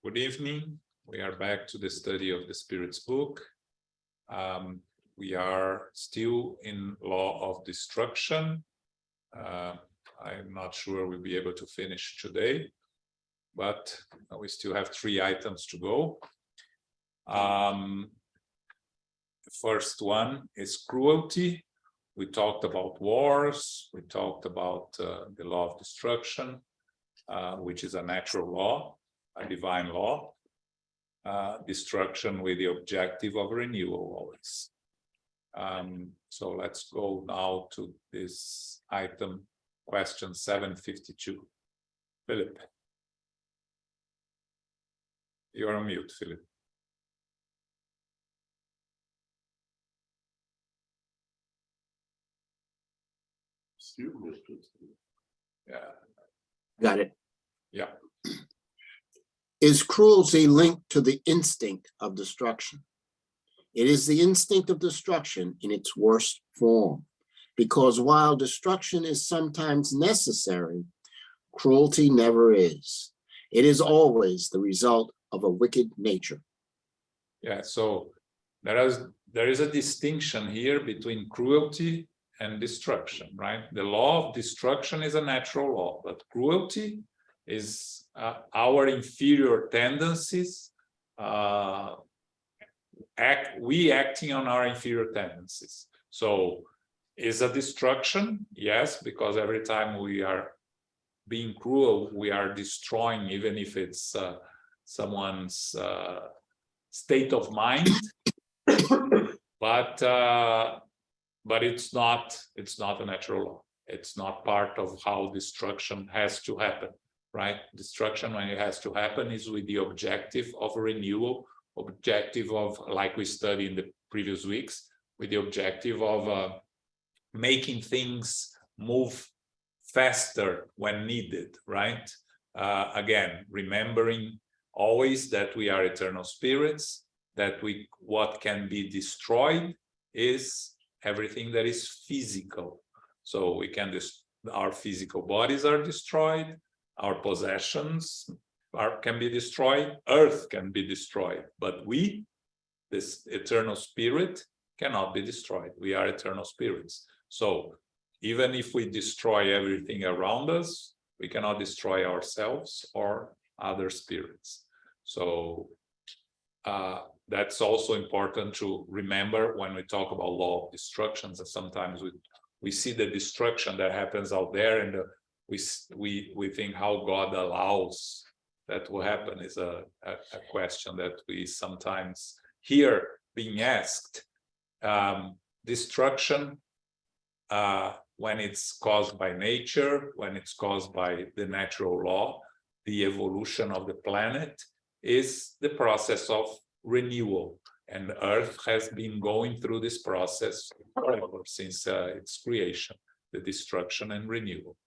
Good evening. We are back to the study of the Spirit's book. We are still in Law of Destruction. I'm not sure we'll be able to finish today, but we still have 3 items to go. The first one is cruelty. We talked about wars. We talked about the law of destruction, which is a natural law, a divine law. Destruction with the objective of renewal always. So let's go now to this item, question 752. Philip. You're on mute, Philip. Yeah. Got it. Yeah. Is cruelty linked to the instinct of destruction? It is the instinct of destruction in its worst form, because while destruction is sometimes necessary, cruelty never is. It is always the result of a wicked nature. Yeah, so there is a distinction here between cruelty and destruction, right? The law of destruction is a natural law, but cruelty is our inferior tendencies, we acting on our inferior tendencies. So is a destruction? Yes, because every time we are being cruel, we are destroying, even if it's someone's state of mind. But it's not a natural law. It's not part of how destruction has to happen, right? Destruction, when it has to happen, is with the objective of renewal, objective of, like we studied in the previous weeks, with the objective of making things move faster when needed, right? Again, remembering always that we are eternal spirits, that what can be destroyed is everything that is physical. So we can our physical bodies are destroyed, our possessions can be destroyed, earth can be destroyed, but we, this eternal spirit, cannot be destroyed. We are eternal spirits. So even if we destroy everything around us, we cannot destroy ourselves or other spirits. So that's also important to remember when we talk about law of destructions. And sometimes we see the destruction that happens out there, and we think how God allows that to happen is a question that we sometimes hear being asked. Destruction, when it's caused by nature, when it's caused by the natural law, the evolution of the planet, is the process of renewal. And Earth has been going through this process forever, since its creation, the destruction and renewal.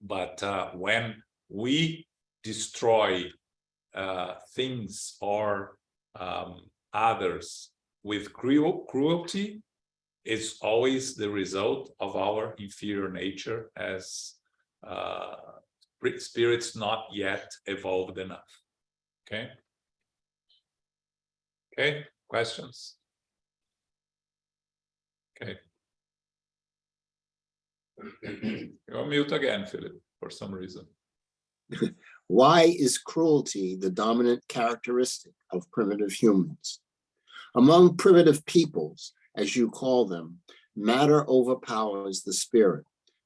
But when we destroy things or others with cruelty, it's always the result of our inferior nature as spirits not yet evolved enough. Okay? Okay, questions? Okay. You're on mute again, Philip, for some reason. Why is cruelty the dominant characteristic of primitive humans? Among primitive peoples, as you call them, matter overpowers the spirit.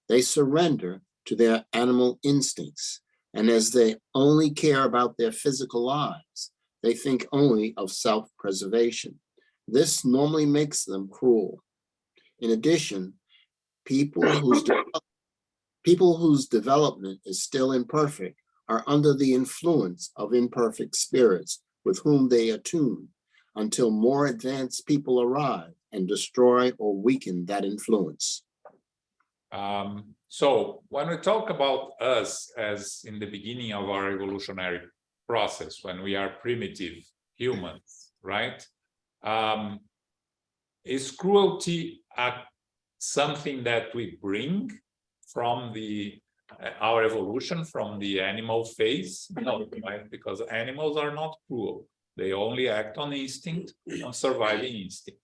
They surrender to their animal instincts, and as they only care about their physical lives, they think only of self-preservation. This normally makes them cruel. In addition, people whose development is still imperfect are under the influence of imperfect spirits with whom they attune until more advanced people arrive and destroy or weaken that influence. So when we talk about us as in the beginning of our evolutionary process, when we are primitive humans, right? Is cruelty something that we bring from the our evolution from the animal phase? No, right? Because animals are not cruel. They only act on instinct, on surviving instinct.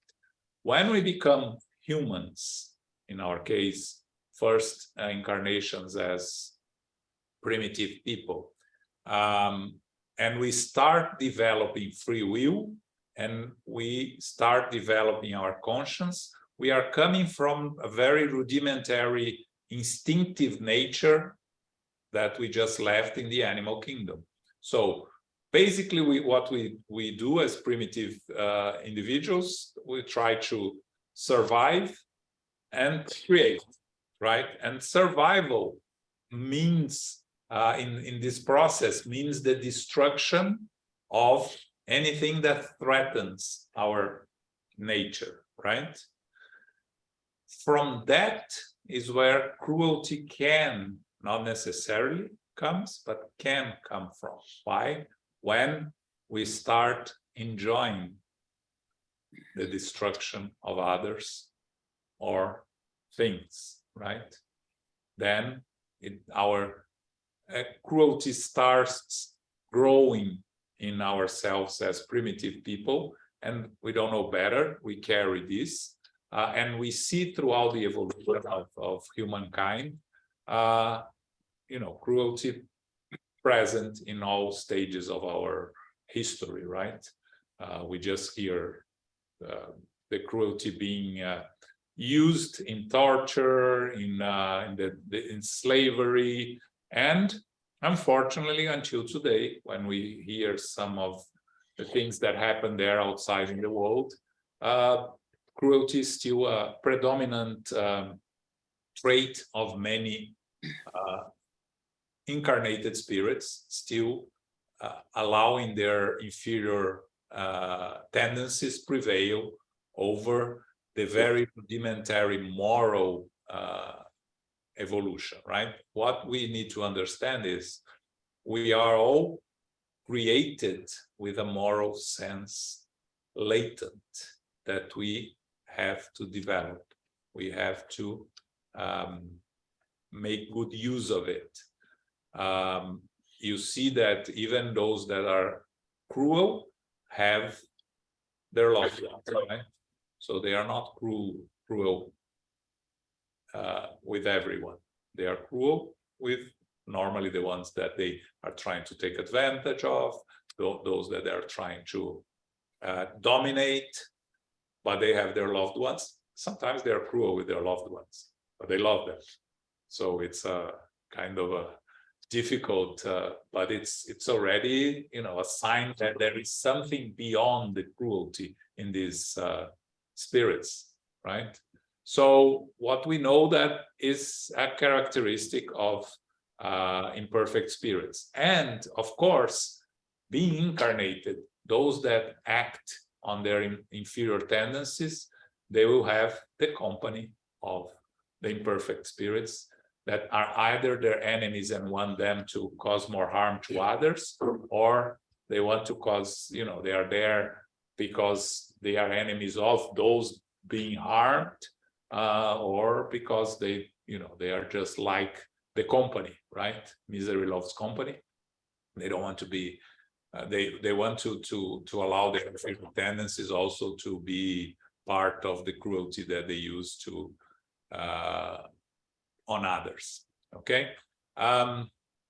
When we become humans, in our case, first incarnations as primitive people, and we start developing free will, and we start developing our conscience, we are coming from a very rudimentary instinctive nature that we just left in the animal kingdom. So basically what we do as primitive individuals, we try to survive and create, right? And survival means in this process means the destruction of anything that threatens our nature, right? From that is where cruelty can, not necessarily comes, but can come from. Why? When we start enjoying the destruction of others or things, right? Then our cruelty starts growing in ourselves as primitive people, and we don't know better. We carry this, and we see throughout the evolution of humankind, cruelty present in all stages of our history, right? We just hear the cruelty being used in torture, in slavery, and unfortunately, until today, when we hear some of the things that happen there outside in the world, cruelty is still a predominant trait of many incarnated spirits, still allowing their inferior tendencies prevail over the very rudimentary moral evolution, right? What we need to understand is we are all created with a moral sense latent that we have to develop. We have to make good use of it. You see that even those that are cruel have their loved ones, right? So they are not cruel with everyone. They are cruel with normally the ones that they are trying to take advantage of, those that they are trying to dominate, but they have their loved ones. Sometimes they are cruel with their loved ones, but they love them. So it's a kind of a difficult, but it's already, a sign that there is something beyond the cruelty in these spirits, right? So what we know that is a characteristic of imperfect spirits. And of course, being incarnated, those that act on their inferior tendencies, they will have the company of the imperfect spirits that are either their enemies and want them to cause more harm to others, or they want to cause, they are there because they are enemies of those being harmed, or because they are just like the company, right? Misery loves company. They don't want to be, they want to allow their inferior tendencies also to be part of the cruelty that they use to on others. Okay.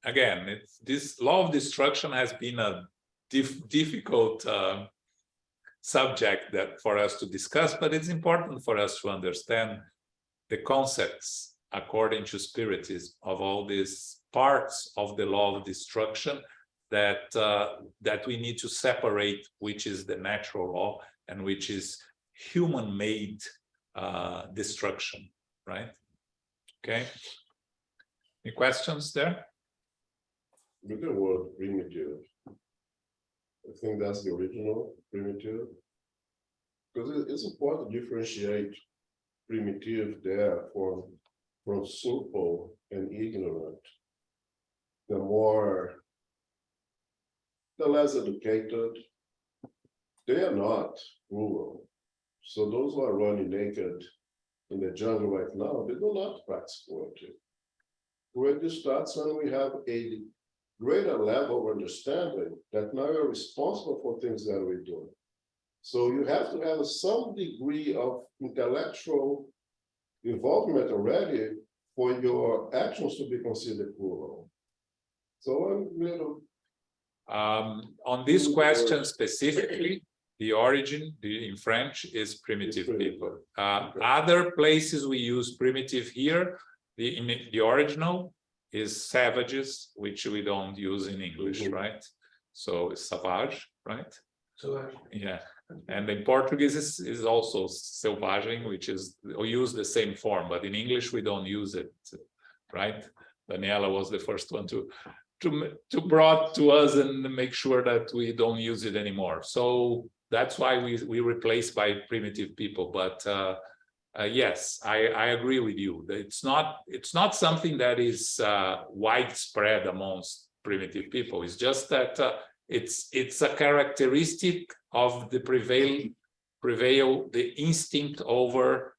Again, this law of destruction has been a difficult subject that for us to discuss, but it's important for us to understand the concepts according to Spiritism of all these parts of the law of destruction that we need to separate, which is the natural law and which is human-made destruction, right? Okay. Any questions there? With the word primitive, I think that's the original primitive, because it's important to differentiate primitive there from simple and ignorant. The less educated, they are not cruel. So those who are running naked in the jungle right now, they do not practice cruelty. when this starts, when we have a greater level of understanding that now you're responsible for things that we're doing. So you have to have some degree of intellectual involvement already for your actions to be considered cruel. So I'm little. On this question specifically, the origin in French is primitive people. Other places we use primitive here, the original is savages, which we don't use in English, right? So it's savage, right? Selvagem. Yeah. And in Portuguese is also selvagem, which is, we use the same form, but in English we don't use it, right? Daniela was the first one to brought to us and make sure that we don't use it anymore. So that's why we replace by primitive people. But yes, I agree with you. It's not something that is widespread amongst primitive people. It's just that it's a characteristic of the prevail the instinct over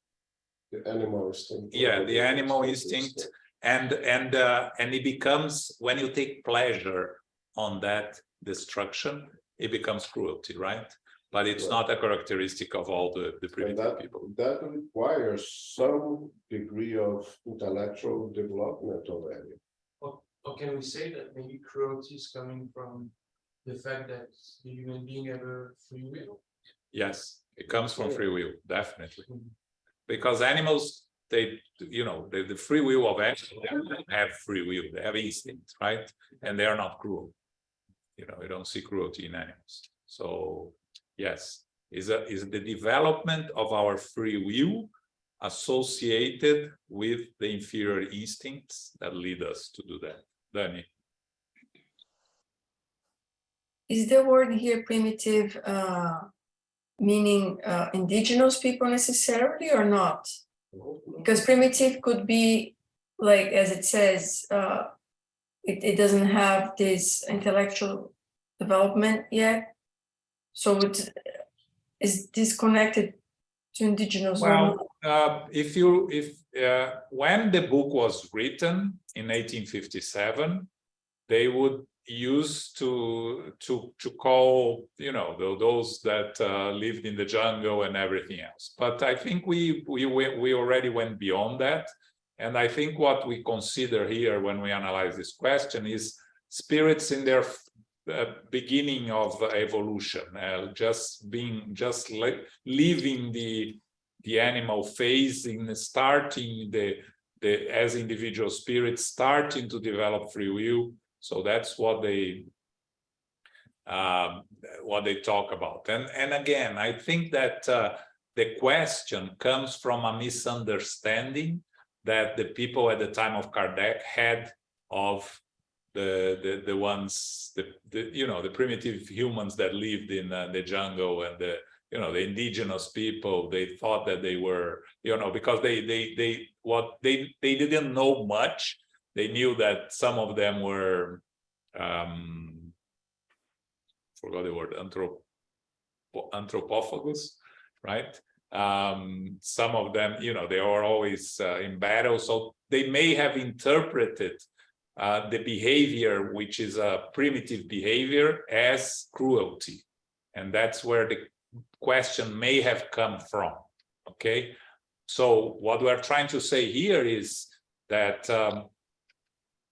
The animal instinct. the animal instinct. And it becomes, when you take pleasure on that destruction, it becomes cruelty, right? But it's not a characteristic of all the primitive people. That requires some degree of intellectual development already. Or can we say that maybe cruelty is coming from the fact that the human being have a free will? Yes, it comes from free will, definitely. Mhm. Because animals, the free will of animals, they don't have free will, they have instinct, right? And they are not cruel. You don't see cruelty in animals. So yes, is the development of our free will associated with the inferior instincts that lead us to do that. Dani? Is the word here primitive meaning indigenous people necessarily or not? Because primitive could be, like, as it says, it doesn't have this intellectual development yet. So is disconnected to indigenous. Well, when the book was written in 1857, they would use to call those that lived in the jungle and everything else. But I think we already went beyond that, and I think what we consider here when we analyze this question is spirits in their beginning of evolution, just leaving the animal phase, in starting as individual spirits, starting to develop free will. So that's what they talk about. And again, I think that the question comes from a misunderstanding that the people at the time of Kardec had of the ones, the primitive humans that lived in the jungle, and the indigenous people. They thought that they were, because they didn't know much. They knew that some of them were, forgot the word, anthropophagus, right? Some of them, they were always in battle. So they may have interpreted the behavior, which is a primitive behavior, as cruelty. And that's where the question may have come from, okay? So what we're trying to say here is that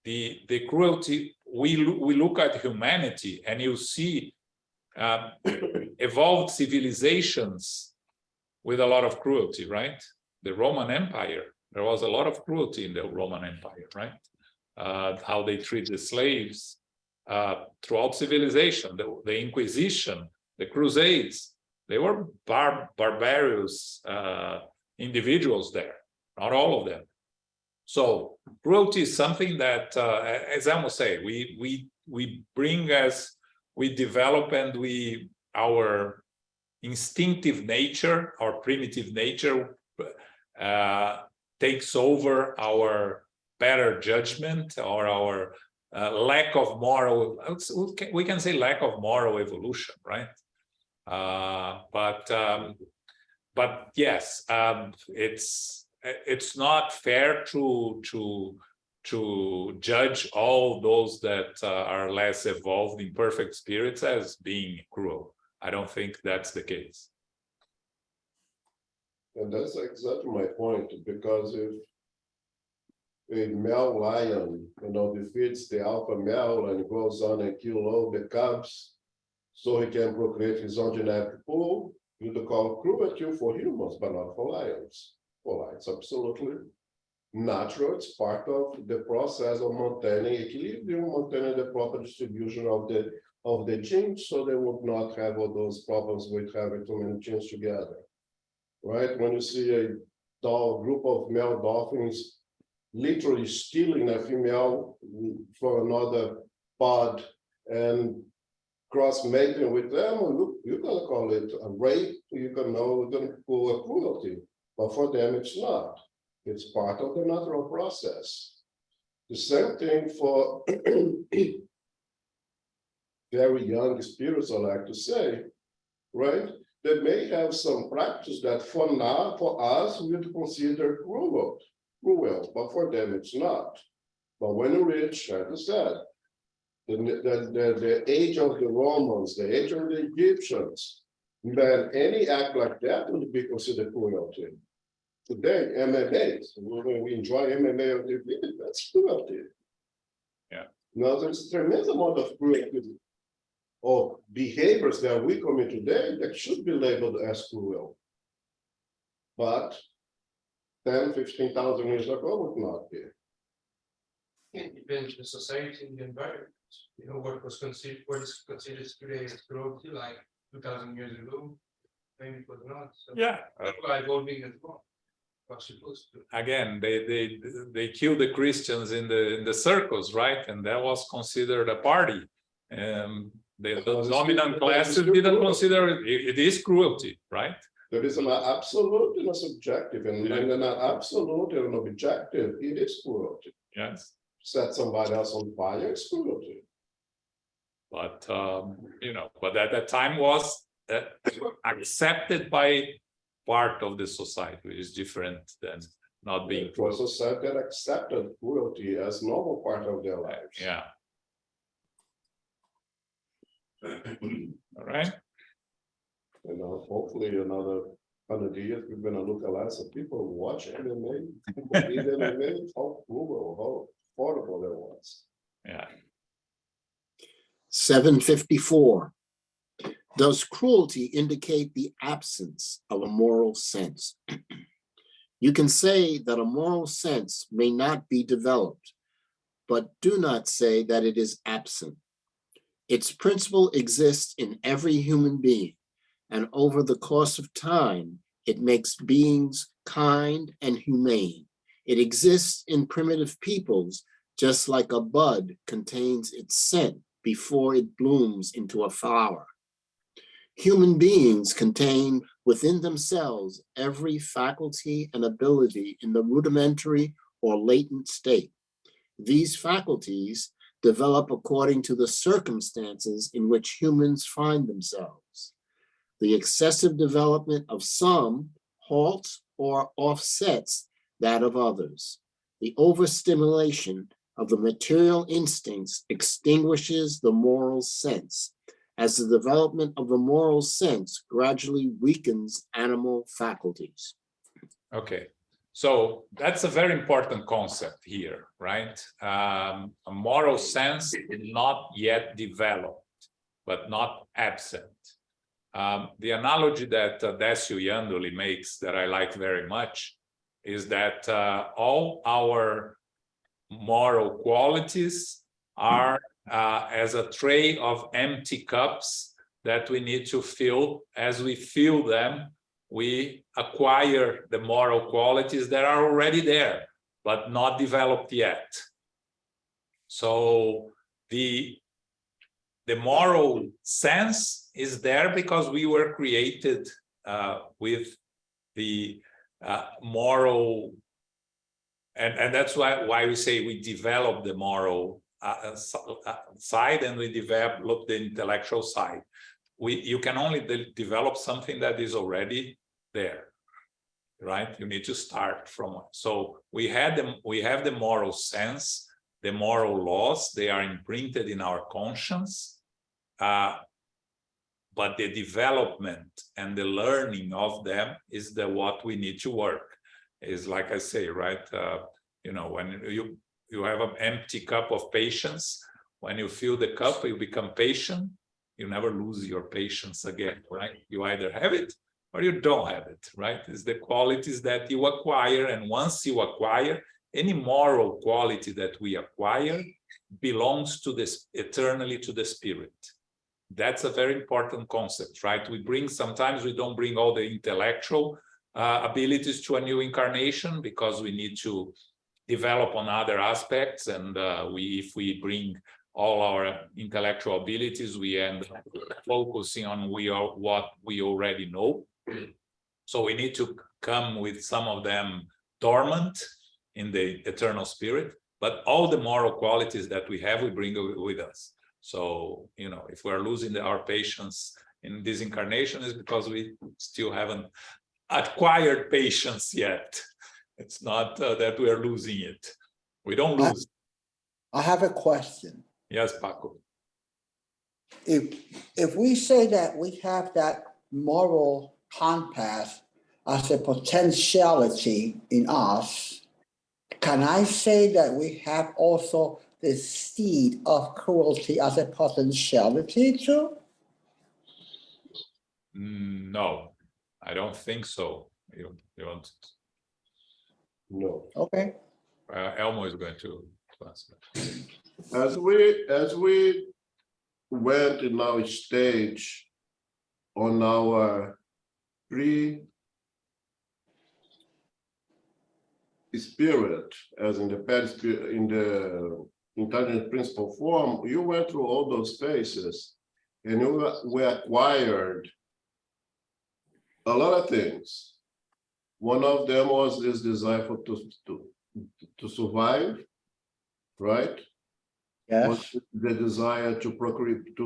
the cruelty, we look at humanity and you see evolved civilizations with a lot of cruelty, right? The Roman Empire, there was a lot of cruelty in the Roman Empire, right? How they treat the slaves throughout civilization, the Inquisition, the Crusades, they were barbarous individuals there, not all of them. So cruelty is something that, as I must say, we bring as we develop, and our instinctive nature, our primitive nature, takes over our better judgment, or our lack of moral. We can say lack of moral evolution, right? But yes, it's not fair to to judge all those that are less evolved imperfect spirits as being cruel. I don't think that's the case. And that's exactly my point, because if a male lion, defeats the alpha male and goes on and kill all the cubs, so he can procreate his own genetic pool, you would call cruelty for humans, but not for lions. For lions, absolutely natural. It's part of the process of maintaining equilibrium, maintaining the proper distribution of the genes, so they would not have all those problems with having too many genes together. Right? When you see a group of male dolphins literally stealing a female from another pod and cross-mating with them, you're gonna call it a rape, you're gonna call it cruelty, but for them it's not. It's part of the natural process. The same thing for very young spirits, I like to say, right? They may have some practice that for us, we would consider cruel, but for them it's not. But when you reach, as I said, the age of the Romans, the age of the Egyptians, then any act like that would be considered cruelty. Today, MMA, when we enjoy MMA on TV, that's cruelty. Yeah. Now, there's a tremendous amount of cruelty or behaviors that we commit today that should be labeled as cruel. But 10, 15,000 years ago would not be. It depends on the society and the environment. What is considered today as cruelty, like 2,000 years ago, maybe it was not. So Yeah. that's why evolving as well. What's supposed to. Again, they killed the Christians in the circus, right? And that was considered a party. The dominant classes didn't consider it is cruelty, right? There is an absolute and a subjective, and an absolute and an objective, it is cruelty. Yes. Set somebody else on fire, it's cruelty. But but at that time was accepted by part of the society, which is different than not being It was a set that accepted cruelty as normal part of their lives. Yeah. All right. Hopefully another 100 years, we're gonna look at lots of people who watch MMA, believe MMA, how cruel, how horrible it was. Yeah. 754. Does cruelty indicate the absence of a moral sense? You can say that a moral sense may not be developed, but do not say that it is absent. Its principle exists in every human being, and over the course of time, it makes beings kind and humane. It exists in primitive peoples, just like a bud contains its scent before it blooms into a flower. Human beings contain within themselves every faculty and ability in the rudimentary or latent state. These faculties develop according to the circumstances in which humans find themselves. The excessive development of some halts or offsets that of others. The overstimulation of the material instincts extinguishes the moral sense, as the development of the moral sense gradually weakens animal faculties. Okay. So that's a very important concept here, right? A moral sense is not yet developed, but not absent. The analogy that Décio Iandoli makes that I like very much is that all our moral qualities are as a tray of empty cups that we need to fill. As we fill them, we acquire the moral qualities that are already there, but not developed yet. So the moral sense is there because we were created with the moral, and that's why we say we develop the moral side and we develop the intellectual side. You can only develop something that is already there. right? You need to start from. So we have the moral sense, the moral laws. They are imprinted in our conscience, but the development and the learning of them is what we need to work. Is like I say, right? When you have an empty cup of patience, when you fill the cup, you become patient. You never lose your patience again, right? You either have it or you don't have it, right? It's the qualities that you acquire, and once you acquire, any moral quality that we acquire belongs to this eternally to the spirit. That's a very important concept, right? Sometimes we don't bring all the intellectual abilities to a new incarnation because we need to develop on other aspects, and if we bring all our intellectual abilities, we end up focusing on what we already know. So we need to come with some of them dormant in the eternal spirit, but all the moral qualities that we have, we bring with us. So, if we're losing our patience in this incarnation, is because we still haven't acquired patience yet. It's not that we are losing it. We don't lose. I have a question. Yes, Paco. If we say that we have that moral compass as a potentiality in us, can I say that we have also the seed of cruelty as a potentiality too? No, I don't think so. You want? No. Okay. Elmo is going to answer. As we went in our stage on our pre-spirit, as in the intelligent principle form, you went through all those phases, and we acquired a lot of things. One of them was this desire to survive, right? Yes. Was the desire to procreate,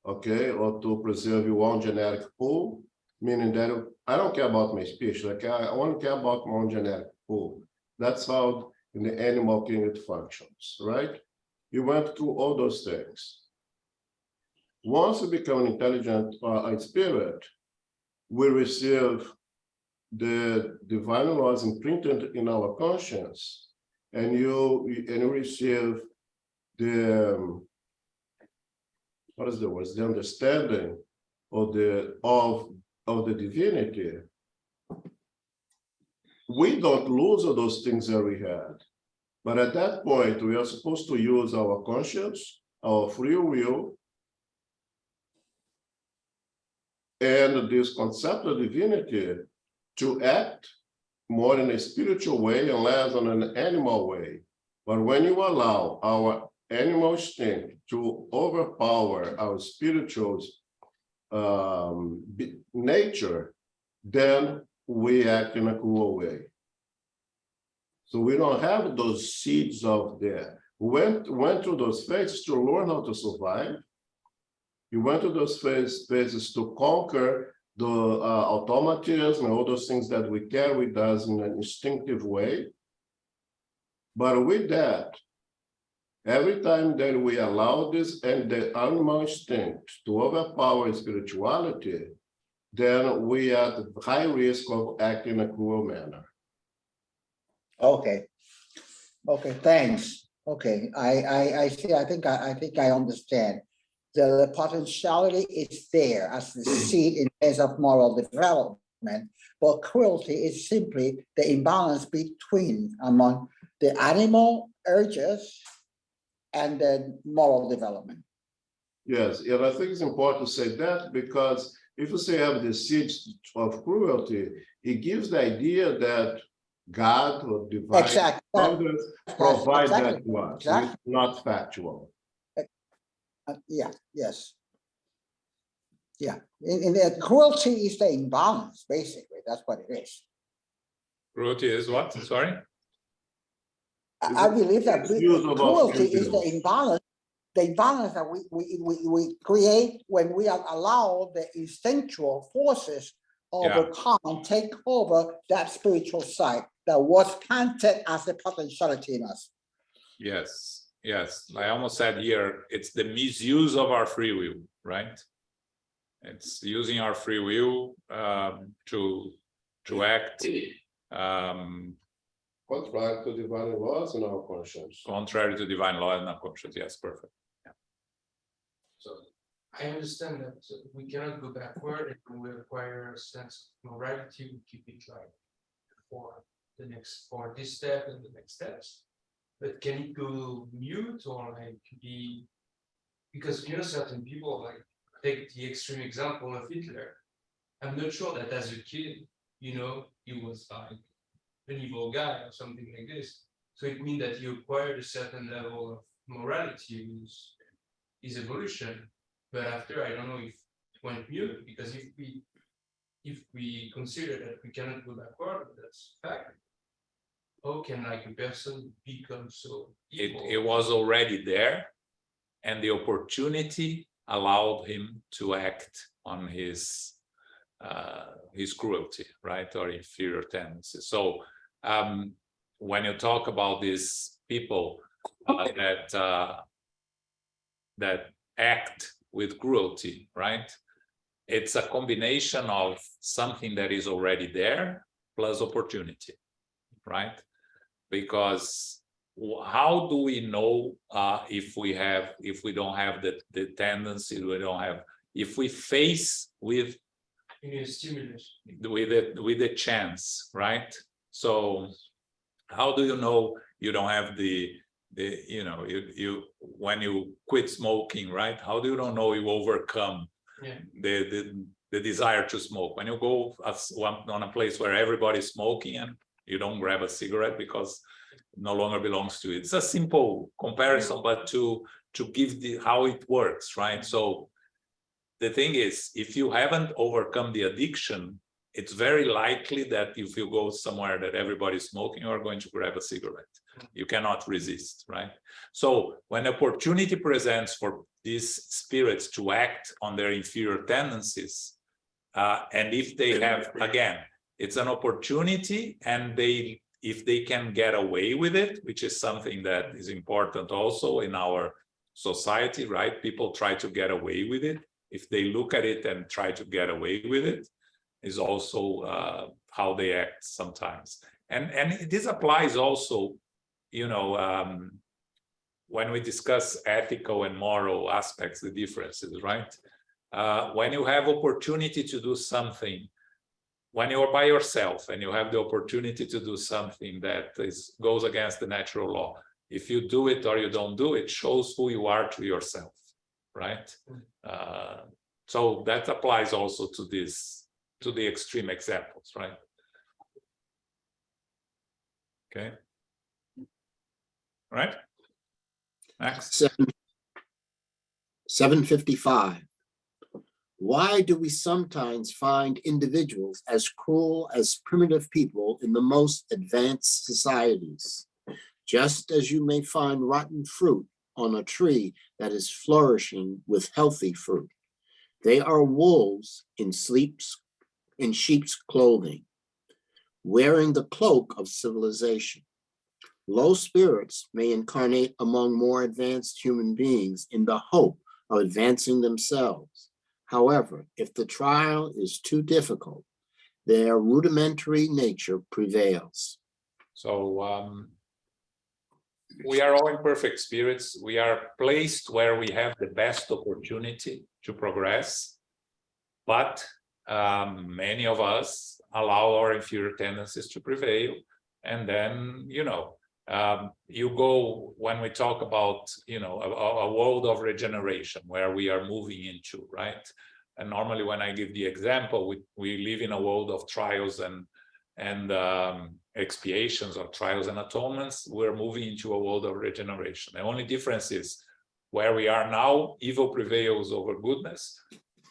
okay, or to preserve your own genetic pool, meaning that I don't care about my species, I only care about my own genetic pool. That's how in the animal kingdom it functions, right? You went through all those things. Once you become an intelligent spirit, we receive the divine laws imprinted in our conscience, and you receive the what is the word? The understanding of the divinity. We don't lose all those things that we had, but at that point we are supposed to use our conscience, our free will, and this concept of divinity to act more in a spiritual way and less on an animal way. But when you allow our animal instinct to overpower our spiritual nature, then we act in a cruel way. So we don't have those seeds of there. We went through those phases to learn how to survive. You went through those phases to conquer the automatism and all those things that we carry with us in an instinctive way. But with that, every time that we allow this and the animal instinct to overpower spirituality, then we are at high risk of acting in a cruel manner. Okay. Okay, thanks. Okay, I see. I think I understand. The potentiality is there as the seed in terms of moral development, but cruelty is simply the imbalance among the animal urges and the moral development. Yes, and I think it's important to say that, because if you say have the seeds of cruelty, it gives the idea that God or divine providence provide that to us. Exactly. It's not factual. Yeah, yes. Yeah, in the cruelty is the imbalance, basically. That's what it is. Cruelty is what? Sorry? I believe that cruelty is the imbalance that we create when we allow the instinctual forces overcome, take over that spiritual side that was planted as a potentiality in us. Yes, yes. I almost said here, it's the misuse of our free will, right? It's using our free will to act Contrary to divine laws in our conscience. contrary to divine law and unconscious. Yes, perfect. So I understand that we cannot go backward and we acquire a sense of morality, we keep it like for this step and the next steps. But can it go mute or like be, because certain people, like take the extreme example of Hitler. I'm not sure that as a kid, he was like an evil guy or something like this. So it means that you acquired a certain level of morality in his evolution. But after, I don't know if it went mute, because if we consider that we cannot go backward, that's fact. How can like a person become so evil? It was already there, and the opportunity allowed him to act on his cruelty, right, or inferior tendencies. So when you talk about these people that act with cruelty, right, it's a combination of something that is already there plus opportunity, right? Because how do we know if we don't have the tendency, if we face with Stimulus. with the chance, right? So how do you know you don't have you when you quit smoking, right? How do you don't know you overcome the desire to smoke? When you go on a place where everybody's smoking and you don't grab a cigarette because it no longer belongs to you. It's a simple comparison, but to give how it works, right? So the thing is, if you haven't overcome the addiction, it's very likely that if you go somewhere that everybody's smoking, you're going to grab a cigarette. You cannot resist, right? So when opportunity presents for these spirits to act on their inferior tendencies, and if they have, again, it's an opportunity, and if they can get away with it, which is something that is important also in our society, right? People try to get away with it. If they look at it and try to get away with it, is also how they act sometimes. And this applies also, when we discuss ethical and moral aspects, the differences, right? When you have opportunity to do something, when you're by yourself and you have the opportunity to do something that goes against the natural law, if you do it or you don't do it, shows who you are to yourself, right? So that applies also to the extreme examples, right? Okay. Right. Next. 755. Why do we sometimes find individuals as cruel as primitive people in the most advanced societies? Just as you may find rotten fruit on a tree that is flourishing with healthy fruit. They are wolves in sheep's clothing, wearing the cloak of civilization. Low spirits may incarnate among more advanced human beings in the hope of advancing themselves. However, if the trial is too difficult, their rudimentary nature prevails. So we are all imperfect spirits. We are placed where we have the best opportunity to progress, but many of us allow our inferior tendencies to prevail. And then, you go, when we talk about, a world of regeneration where we are moving into, right? And normally when I give the example, we live in a world of trials and expiations, or trials and atonements. We're moving into a world of regeneration. The only difference is where we are now, evil prevails over goodness.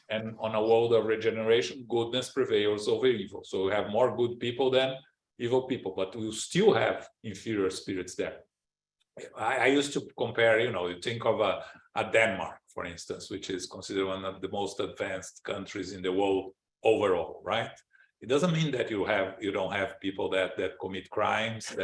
And on a world of regeneration, goodness prevails over evil. So we have more good people than evil people, but we still have inferior spirits there. I used to compare, you think of a Denmark, for instance, which is considered one of the most advanced countries in the world overall, right? It doesn't mean that you don't have people that commit crimes,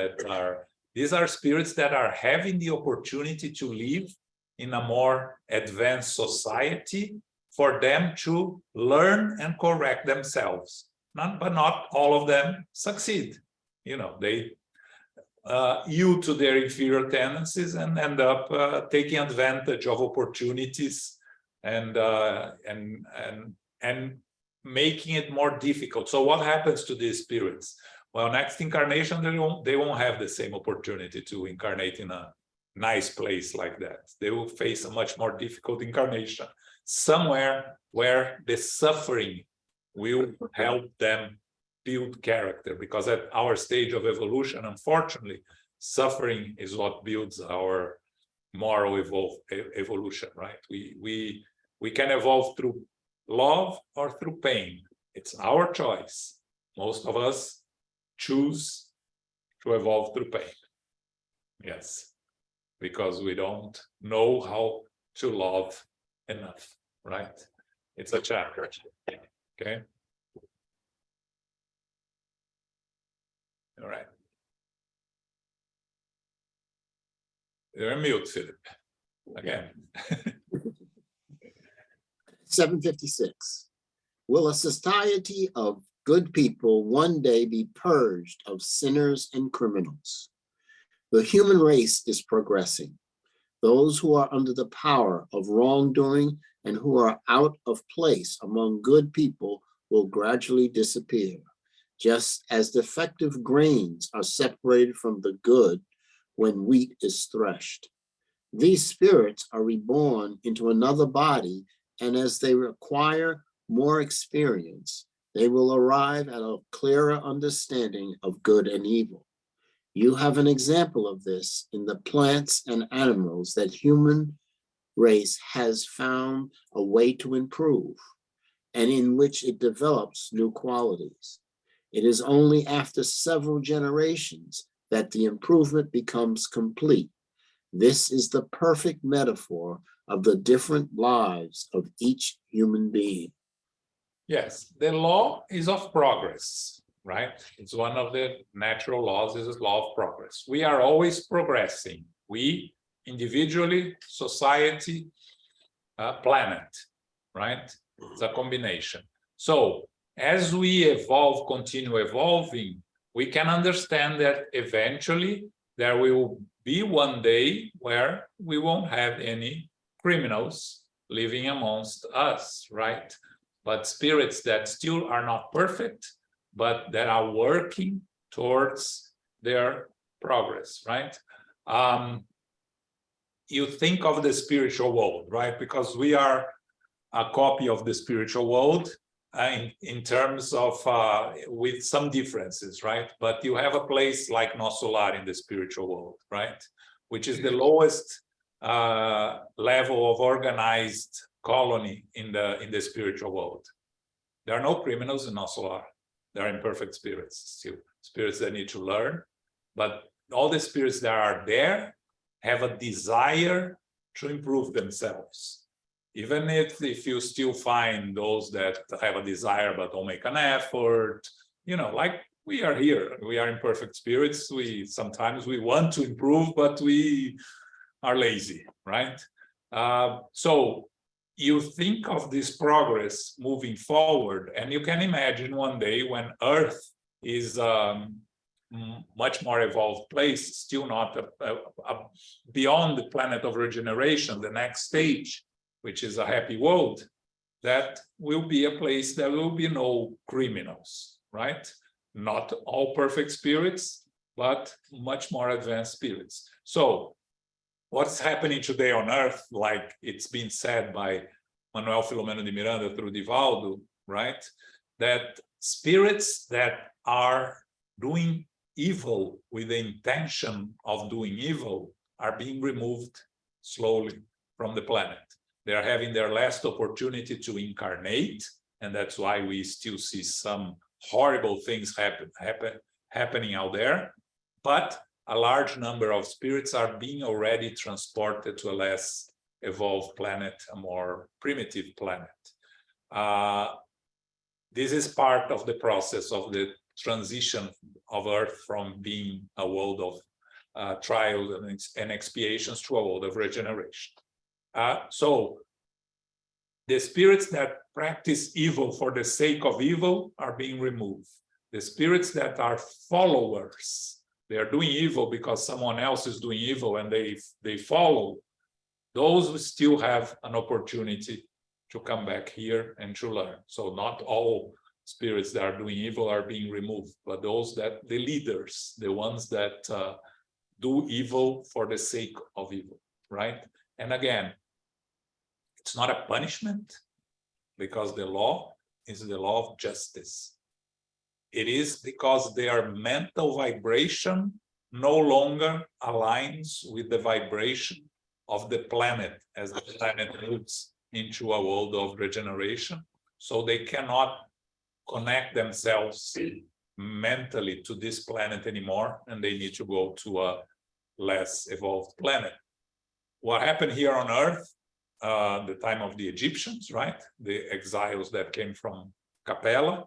these are spirits that are having the opportunity to live in a more advanced society for them to learn and correct themselves. But not all of them succeed. You know, they yield to their inferior tendencies and end up taking advantage of opportunities and making it more difficult. So what happens to these spirits? Well, next incarnation, they won't have the same opportunity to incarnate in a nice place like that. They will face a much more difficult incarnation, somewhere where the suffering will help them build character, because at our stage of evolution, unfortunately, suffering is what builds our moral evolution, right? We can evolve through love or through pain. It's our choice. Most of us choose to evolve through pain. Yes, because we don't know how to love enough, right? It's a chapter. Okay. All right. You're on mute, Philip. Again. 756. Will a society of good people one day be purged of sinners and criminals? The human race is progressing. Those who are under the power of wrongdoing and who are out of place among good people will gradually disappear, just as defective grains are separated from the good when wheat is threshed. These spirits are reborn into another body, and as they acquire more experience, they will arrive at a clearer understanding of good and evil. You have an example of this in the plants and animals that human race has found a way to improve, and in which it develops new qualities. It is only after several generations that the improvement becomes complete. This is the perfect metaphor of the different lives of each human being. Yes, the law is of progress, right? It's one of the natural laws, is law of progress. We are always progressing. We, individually, society, planet, right? It's a combination. So as we evolve, continue evolving, we can understand that eventually there will be one day where we won't have any criminals living amongst us, right? But spirits that still are not perfect, but that are working towards their progress, right? You think of the spiritual world, right? Because we are a copy of the spiritual world in terms of, with some differences, right? But you have a place like Nosso Lar in the spiritual world, right? Which is the lowest level of organized colony in the spiritual world. There are no criminals in Nosso Lar. There are imperfect spirits, still spirits that need to learn, but all the spirits that are there have a desire to improve themselves. Even if you still find those that have a desire but don't make an effort, you know, like we are here, we are imperfect spirits. Sometimes we want to improve, but we are lazy, right? So you think of this progress moving forward, and you can imagine one day when Earth is much more evolved place, still not beyond the planet of regeneration, the next stage, which is a happy world, that will be a place there will be no criminals, right? Not all perfect spirits, but much more advanced spirits. So what's happening today on Earth, like it's been said by Manuel Filomeno de Miranda through Divaldo, right? That spirits that are doing evil with the intention of doing evil are being removed slowly from the planet. They are having their last opportunity to incarnate, and that's why we still see some horrible things happening out there. But a large number of spirits are being already transported to a less evolved planet, a more primitive planet. this is part of the process of the transition of Earth from being a world of trials and expiations to a world of regeneration. So the spirits that practice evil for the sake of evil are being removed. The spirits that are followers, they are doing evil because someone else is doing evil and they follow, those who still have an opportunity to come back here and to learn. So not all spirits that are doing evil are being removed, but those that, the leaders, the ones that do evil for the sake of evil, right? And again, it's not a punishment, because the law is the law of justice. It is because their mental vibration no longer aligns with the vibration of the planet as the planet moves into a world of regeneration. So they cannot connect themselves mentally to this planet anymore, and they need to go to a less evolved planet. What happened here on Earth, the time of the Egyptians, right? The exiles that came from Capella,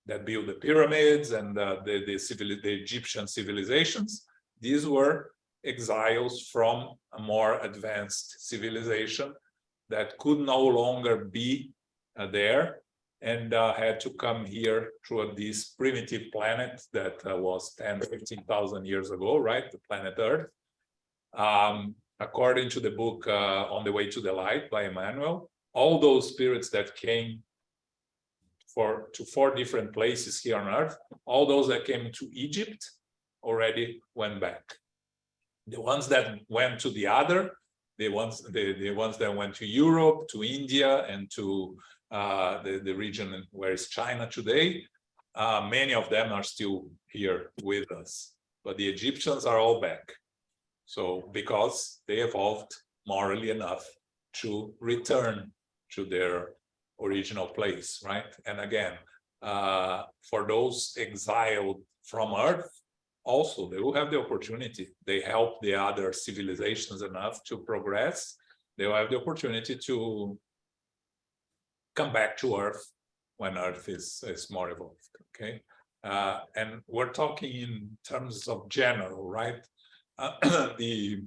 that built the pyramids and the Egyptian civilizations. These were exiles from a more advanced civilization that could no longer be there, and had to come here to this primitive planet that was 10, 15,000 years ago, right? The planet Earth. According to the book On the Way to the Light by Emmanuel, all those spirits that came to 4 different places here on Earth, all those that came to Egypt already went back. The ones that went to the ones that went to Europe, to India, and to the region where is China today, many of them are still here with us. But the Egyptians are all back. So because they evolved morally enough to return to their original place, right? And again, for those exiled from Earth, also they will have the opportunity. They help the other civilizations enough to progress. They will have the opportunity to come back to Earth when Earth is more evolved, okay? And we're talking in terms of general, right? The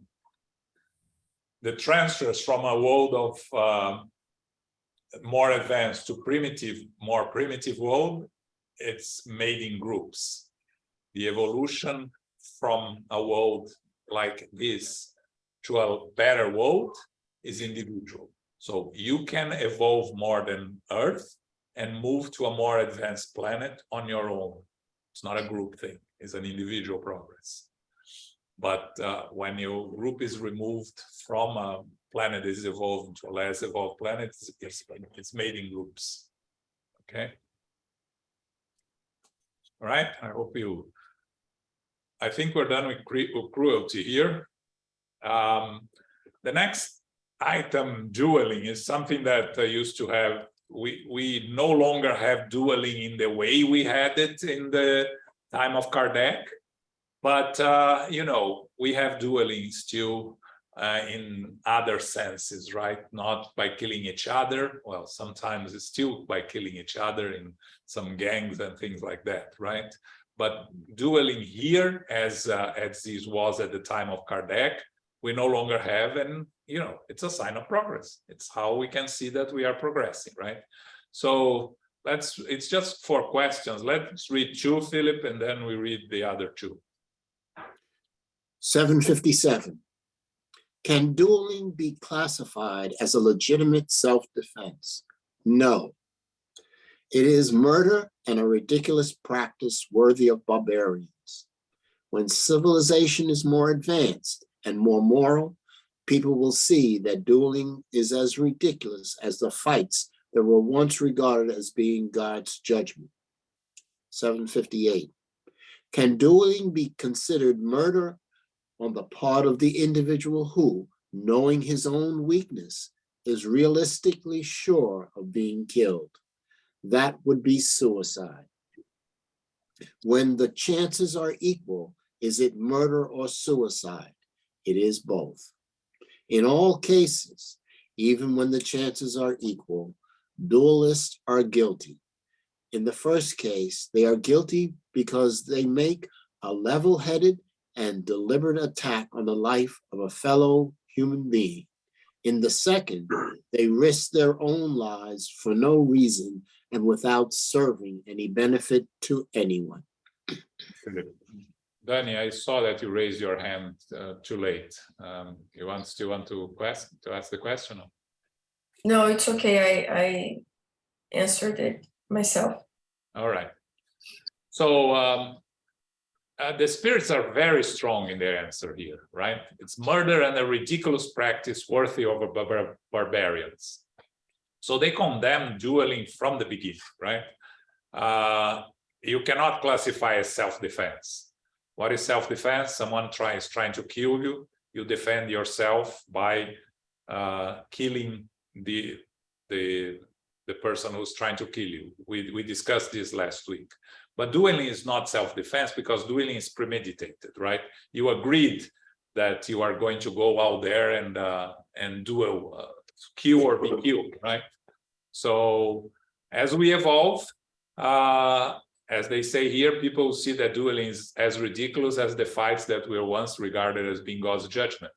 transfers from a world of more advanced to more primitive world, it's made in groups. The evolution from a world like this to a better world is individual. So you can evolve more than Earth and move to a more advanced planet on your own. It's not a group thing, it's an individual progress. But when your group is removed from a planet that is evolved to a less evolved planet, it's made in groups. Okay. All right. I think we're done with cruelty here. The next item, dueling, is something that used to have. We no longer have dueling in the way we had it in the time of Kardec. But, you know, we have dueling still in other senses, right? Not by killing each other. Well, sometimes it's still by killing each other in some gangs and things like that, right? But dueling here, as this was at the time of Kardec, we no longer have, and, you know, it's a sign of progress. It's how we can see that we are progressing, right? So it's just 4 questions. Let's read 2, Philip, and then we read the other 2. 757. Can dueling be classified as a legitimate self-defense? No. It is murder and a ridiculous practice worthy of barbarians. When civilization is more advanced and more moral, people will see that dueling is as ridiculous as the fights that were once regarded as being God's judgment. 758. Can dueling be considered murder on the part of the individual who, knowing his own weakness, is realistically sure of being killed? That would be suicide. When the chances are equal, is it murder or suicide? It is both. In all cases, even when the chances are equal, duelists are guilty. In the first case, they are guilty because they make a level-headed and deliberate attack on the life of a fellow human being. In the second, they risk their own lives for no reason and without serving any benefit to anyone. Danny, I saw that you raised your hand too late. You still want to ask the question? No, it's okay. I answered it myself. All right. So the spirits are very strong in their answer here, right? It's murder and a ridiculous practice worthy of barbarians. So they condemn dueling from the beginning, right? You cannot classify as self-defense. What is self-defense? Someone is trying to kill you. You defend yourself by killing the person who's trying to kill you. We discussed this last week. But dueling is not self-defense because dueling is premeditated, right? You agreed that you are going to go out there and duel, kill or be killed, right? So as we evolve, as they say here, people see that dueling is as ridiculous as the fights that were once regarded as being God's judgment.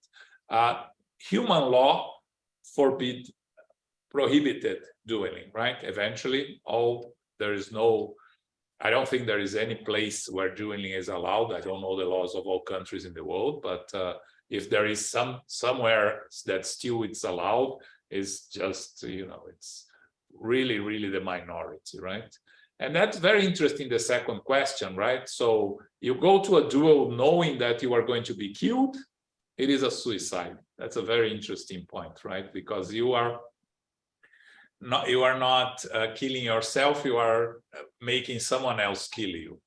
Human law prohibited dueling, right? Eventually, I don't think there is any place where dueling is allowed. I don't know the laws of all countries in the world, but if there is somewhere that still it's allowed, it's just, it's really, really the minority, right? And that's very interesting, the second question, right? So you go to a duel knowing that you are going to be killed, it is a suicide. That's a very interesting point, right? Because you are not killing yourself, you are making someone else kill you.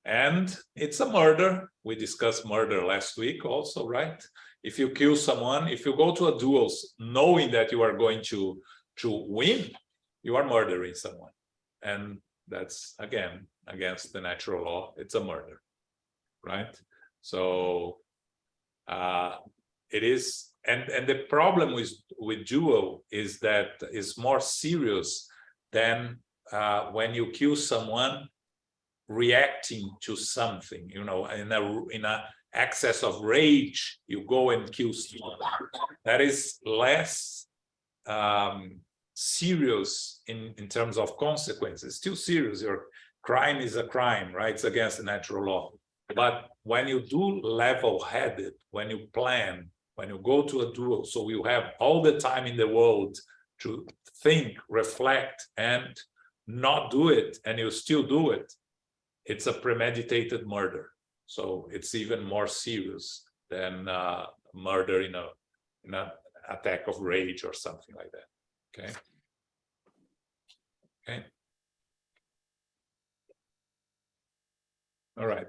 And it's a murder. We discussed murder last week also, right? If you kill someone, if you go to a duel knowing that you are going to win, you are murdering someone. And that's, again, against the natural law. It's a murder, right? So it is, and the problem with duel is that it's more serious than when you kill someone reacting to something, in a excess of rage, you go and kill someone. That is less serious in terms of consequences. Still serious. Your crime is a crime, right? It's against the natural law. But when you do level-headed, when you plan, when you go to a duel, so you have all the time in the world to think, reflect, and not do it, and you still do it, it's a premeditated murder. So it's even more serious than murder in an attack of rage or something like that. Okay. Okay. All right.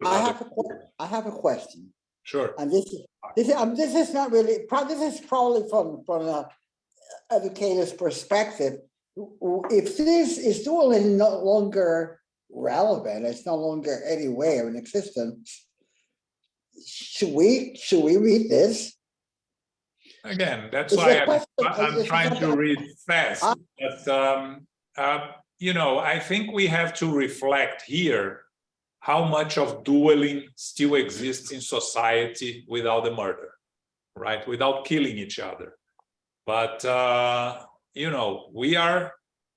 I have a question. Sure. And this is not really, this is probably from an educator's perspective. If this is dueling no longer relevant, it's no longer anywhere in existence, should we read this? Again, that's why I'm trying to read fast. But I think we have to reflect here how much of dueling still exists in society without the murder, right? Without killing each other. But, we are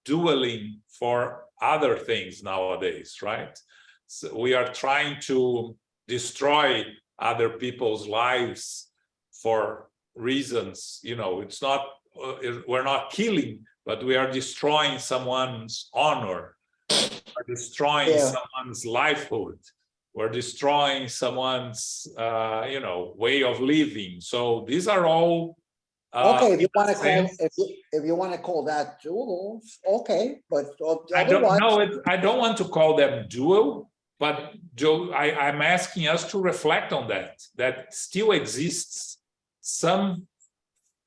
dueling for other things nowadays, right? So we are trying to destroy other people's lives for reasons, it's not, we're not killing, but we are destroying someone's honor. We're destroying someone's livelihood. We're destroying someone's, way of living. So these are all. Okay, if you want to call that duels, okay, but I don't want to call them duel, but Joe, I'm asking us to reflect on that still exists some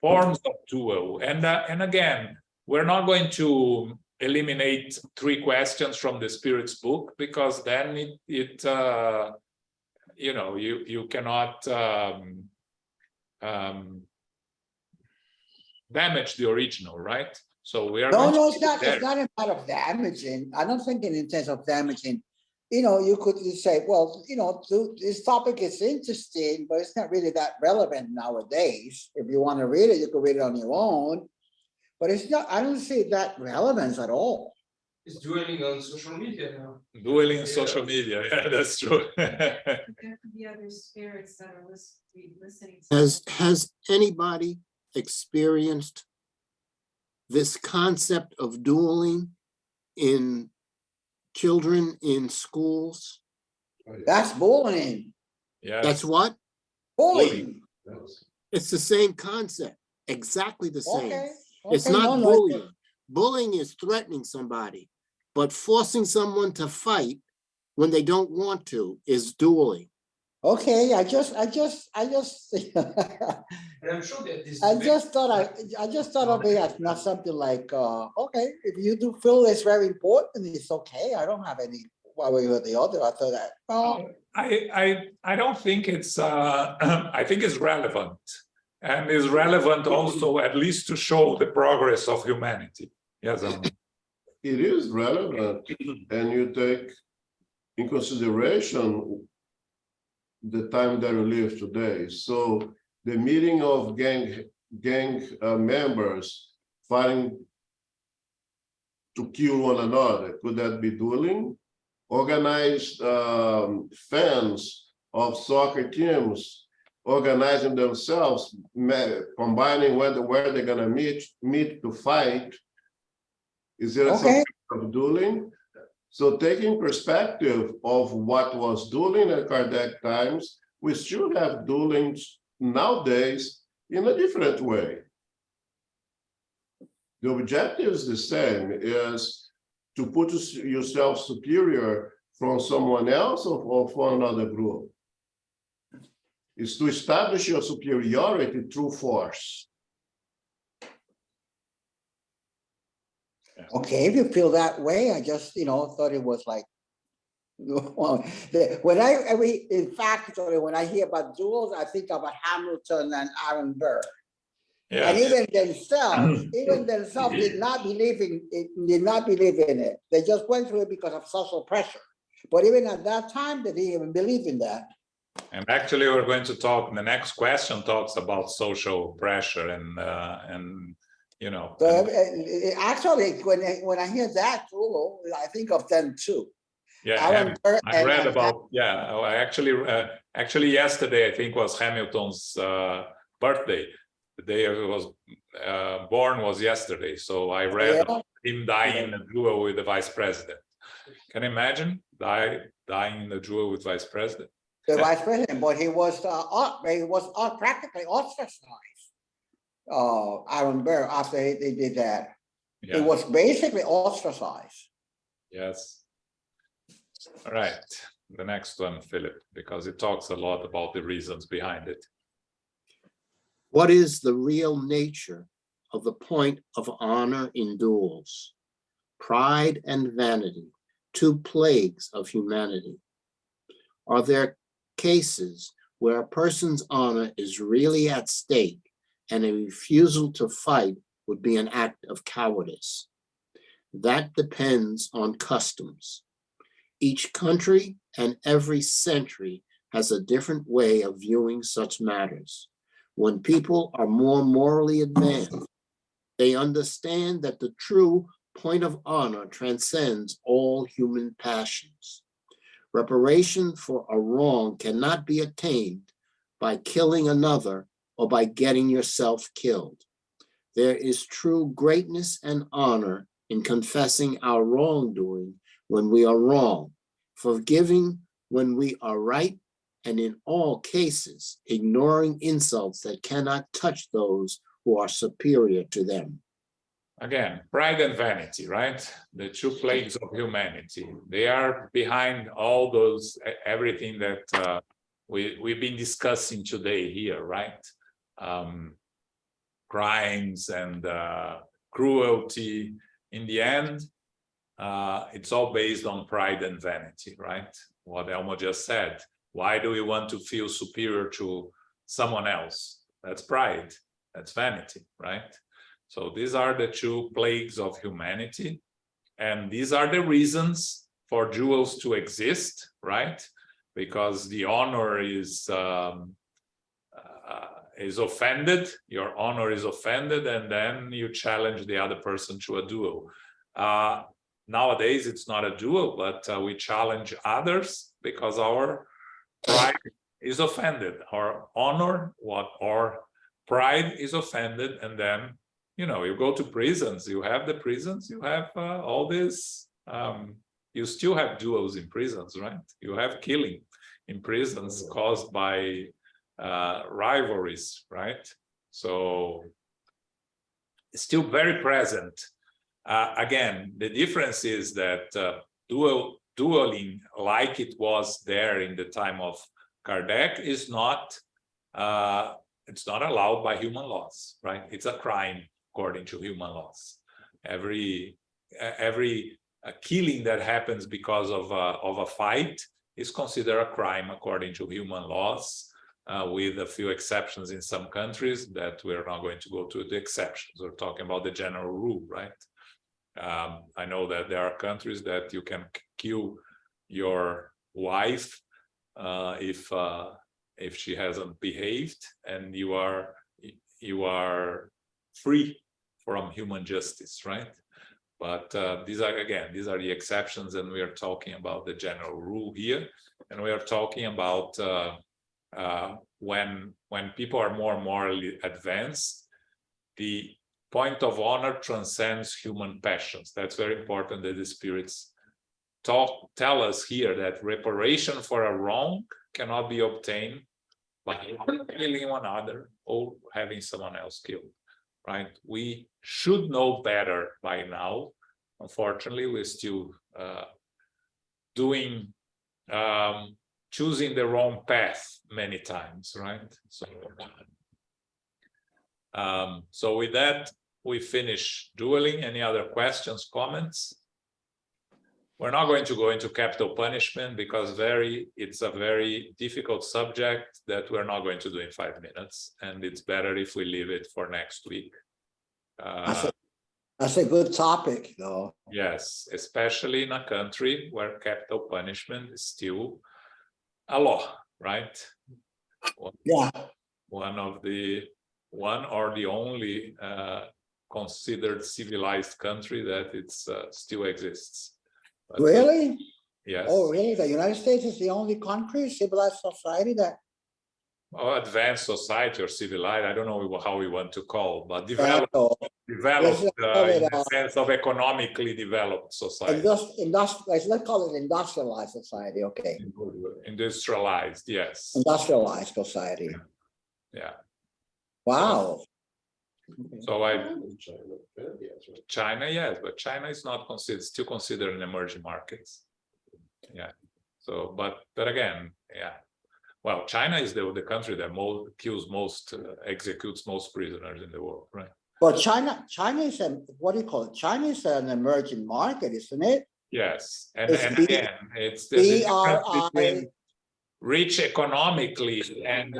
forms of duel. And again, we're not going to eliminate 3 questions from the Spirit's book, because then you cannot damage the original, right? So we are. No, going to no, keep it there. it's not a matter of damaging. I don't think in terms of damaging. You know, you could say, well, you know, this topic is interesting, but it's not really that relevant nowadays. If you want to read it, you can read it on your own. But it's not, I don't see that relevance at all. It's dueling on social media now. Dueling Yeah. social media, yeah, that's true. There could be other spirits that are listening. to Has anybody experienced this concept of dueling in children in schools? That's bullying. Yes. That's what? Bullying. Yes. It's the same concept, exactly the same. Okay. It's okay, not no, bullying. Bullying is threatening somebody, but forcing someone to fight when they don't want to is dueling. Okay, I just, And I'm sure that this. I just thought of it as not something like, okay, if you do feel it's very important, it's okay. I don't have any one way or the other. I thought that, oh, I don't think it's I think it's relevant, and is relevant also at least to show the progress of humanity. Yes, It is relevant, and you take in consideration the time that we live today. So the meeting of gang members fighting to kill one another, could that be dueling? Organized fans of soccer teams organizing themselves, combining where they're gonna meet to fight. Is there okay. some kind of dueling? So taking perspective of what was dueling at Kardec times, we still have dueling nowadays in a different way. The objective is the same, is to put yourself superior from someone else or from another group. It's to establish your superiority through force. Okay, if you feel that way, I just, you know, thought it was like, well, when in fact, when I hear about duels, I think about Hamilton and Aaron Burr. And yes. even themselves did not believe in it. They just went through it because of social pressure. But even at that time, they didn't even believe in that. And actually, we're going to talk. The next question talks about social pressure and you know. So actually, when I hear that, I think of them too. Yeah, Aaron Burr I read about. Yeah, I actually yesterday I think was Hamilton's birthday. The day he was born was yesterday, so I read about him dying in a duel with the vice president. Can you imagine dying in a duel with vice president? The vice president, but he was practically ostracized. Aaron Burr, after they did that, Yeah. it was basically ostracized. Yes. All right. The next one, Philip, because it talks a lot about the reasons behind it. What is the real nature of the point of honor in duels? Pride and vanity, two plagues of humanity. Are there cases where a person's honor is really at stake and a refusal to fight would be an act of cowardice? That depends on customs. Each country and every century has a different way of viewing such matters. When people are more morally advanced, they understand that the true point of honor transcends all human passions. Reparation for a wrong cannot be attained by killing another or by getting yourself killed. There is true greatness and honor in confessing our wrongdoing when we are wrong, forgiving when we are right, and in all cases, ignoring insults that cannot touch those who are superior to them. Again, pride and vanity, right? The two plagues of humanity. They are behind all those, everything that we've been discussing today here, right? Crimes and cruelty. In the end, it's all based on pride and vanity, right? What Elmo just said. Why do we want to feel superior to someone else? That's pride, that's vanity, right? So these are the two plagues of humanity, and these are the reasons for duels to exist, right? Because the honor is offended, your honor is offended, and then you challenge the other person to a duel. Nowadays, it's not a duel, but we challenge others because our pride is offended, our honor, our pride is offended, and then, you know, you go to prisons, you have the prisons, you have all this, you still have duels in prisons, right? You have killing in prisons caused by rivalries, right? So it's still very present. Again, the difference is that dueling, like it was there in the time of Kardec, is not it's not allowed by human laws, right? It's a crime according to human laws. Every killing that happens because of a fight is considered a crime according to human laws, with a few exceptions in some countries that we're not going to go to the exceptions. We're talking about the general rule, right? I know that there are countries that you can kill your wife if she hasn't behaved, and you are free from human justice, right? But these are the exceptions, and we are talking about the general rule here, and we are talking about when people are more morally advanced, the point of honor transcends human passions. That's very important that the spirits tell us here, that reparation for a wrong cannot be obtained by killing one another or having someone else killed, right? We should know better by now. Unfortunately, we're still choosing the wrong path many times, right? So with that, we finish dueling. Any other questions, comments? We're not going to go into capital punishment because it's a very difficult subject that we're not going to do in 5 minutes, and it's better if we leave it for next week. That's a good topic, though. Yes, especially in a country where capital punishment is still a law, right? Yeah. One or the only considered civilized country that it's still exists. But, Really? yes. Oh, really? The United States is the only country, civilized society that. Or advanced society or civilized, I don't know how we want to call, but developed in the sense of economically developed society. Let's call it industrialized society, okay. Industrialized, yes. Industrialized society. Yeah. Wow. So China, yes, but China is not still considered an emerging markets. Yeah. So, but again, yeah. Well, China is the country that executes most prisoners in the world, right? But China is what do you call it? China is an emerging market, isn't it? Yes, and again, it's the difference between rich economically and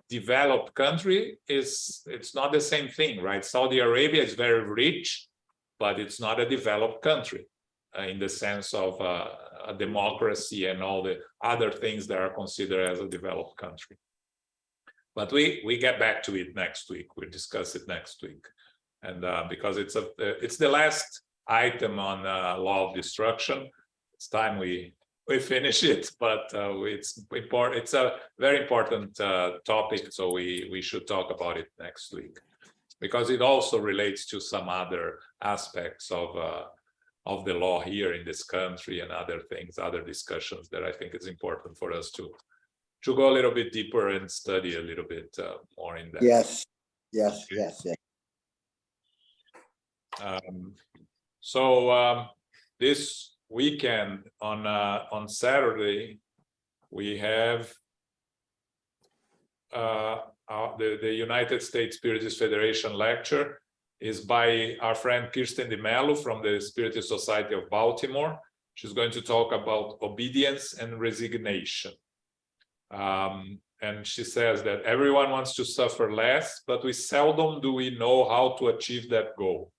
developed country it's not the same thing, right? Saudi Arabia is very rich, but it's not a developed country in the sense of a democracy and all the other things that are considered as a developed country. But we get back to it next week. We'll discuss it next week, and because it's the last item on law of destruction. It's time we finish it, but it's important. It's a very important topic, so we should talk about it next week, because it also relates to some other aspects of the law here in this country and other things, other discussions that I think is important for us to go a little bit deeper and study a little bit more in depth. Yes. So this weekend on Saturday, we have the United States Spiritist Federation lecture is by our friend Kirsten de Mello from the Spiritist Society of Baltimore. She's going to talk about obedience and resignation. and she says that everyone wants to suffer less, but we seldom do we know how to achieve that goal.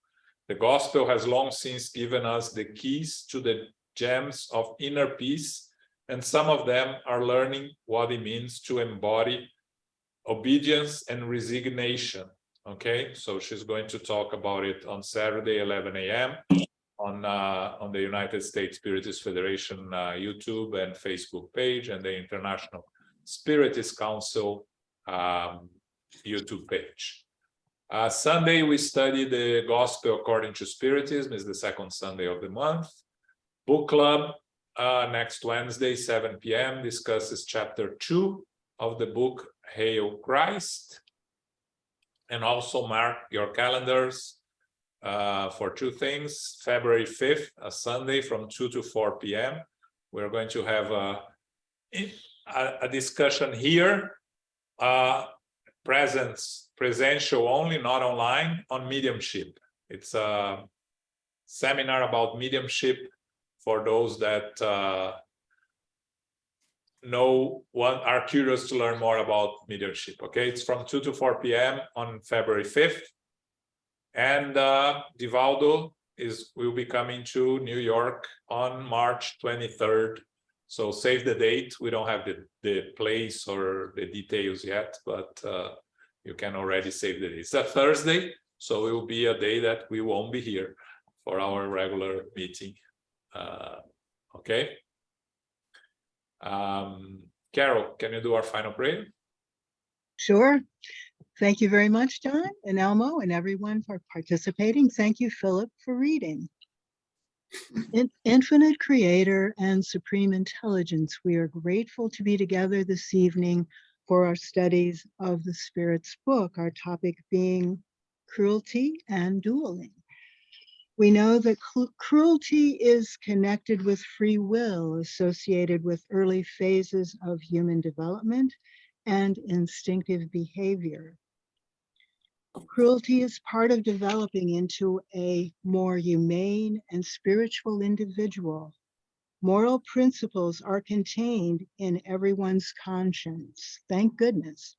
The gospel has long since given us the keys to the gems of inner peace, and some of them are learning what it means to embody obedience and resignation. Okay, so she's going to talk about it on Saturday, 11 a.m. on the United States Spiritist Federation YouTube and Facebook page, and the International Spiritist Council YouTube page. Sunday, we study the Gospel According to Spiritism, is the second Sunday of the month. Book Club next Wednesday, 7 p.m. discusses chapter 2 of the book Hail Christ. And also mark your calendars for two things. February 5th, a Sunday from 2 to 4 p.m. We're going to have a discussion here, presential only, not online, on mediumship. It's a seminar about mediumship for those that are curious to learn more about mediumship. Okay, it's from 2 to 4 p.m. on February 5th. And Divaldo will be coming to New York on March 23rd. So save the date. We don't have the place or the details yet, but you can already save the date. It's a Thursday, so it will be a day that we won't be here for our regular meeting. Okay. Carol, can you do our final prayer? Sure. Thank you very much, John and Elmo and everyone for participating. Thank you, Philip, for reading. Infinite Creator and Supreme Intelligence, we are grateful to be together this evening for our studies of the Spirit's book, our topic being cruelty and dueling. We know that cruelty is connected with free will, associated with early phases of human development and instinctive behavior. Cruelty is part of developing into a more humane and spiritual individual. Moral principles are contained in everyone's conscience. Thank goodness.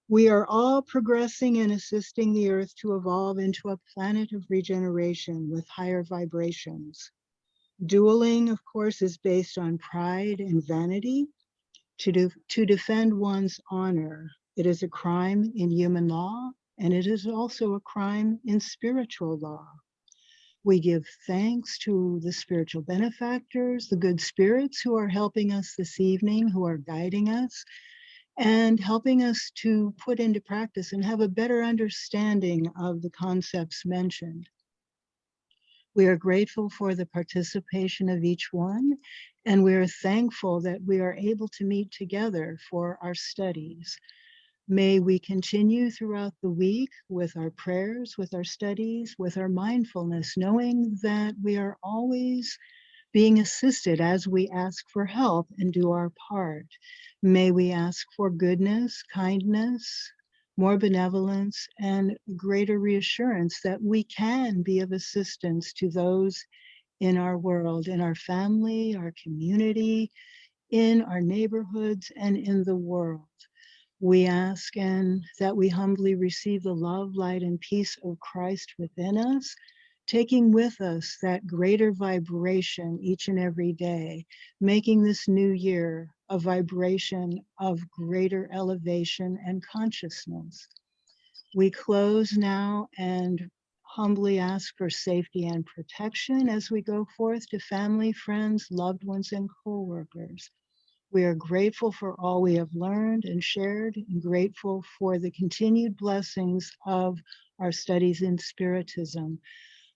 We are all progressing and assisting the earth to evolve into a planet of regeneration with higher vibrations. Dueling, of course, is based on pride and vanity. To defend one's honor, it is a crime in human law, and it is also a crime in spiritual law. We give thanks to the spiritual benefactors, the good spirits who are helping us this evening, who are guiding us, and helping us to put into practice and have a better understanding of the concepts mentioned. We are grateful for the participation of each one, and we are thankful that we are able to meet together for our studies. May we continue throughout the week with our prayers, with our studies, with our mindfulness, knowing that we are always being assisted as we ask for help and do our part. May we ask for goodness, kindness, more benevolence, and greater reassurance that we can be of assistance to those in our world, in our family, our community, in our neighborhoods, and in the world. We ask and that we humbly receive the love, light, and peace of Christ within us, taking with us that greater vibration each and every day, making this new year a vibration of greater elevation and consciousness. We close now and humbly ask for safety and protection as we go forth to family, friends, loved ones, and co-workers. We are grateful for all we have learned and shared, and grateful for the continued blessings of our studies in Spiritism.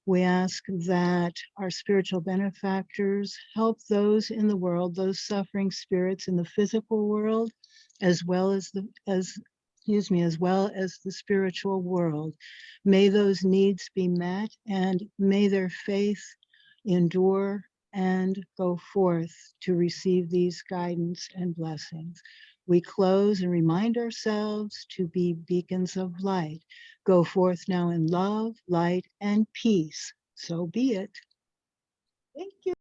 We ask that our spiritual benefactors help those in the world, those suffering spirits in the physical world, as well as the spiritual world. May those needs be met, and may their faith endure and go forth to receive these guidance and blessings. We close and remind ourselves to be beacons of light. Go forth now in love, light, and peace. So be it. Thank you.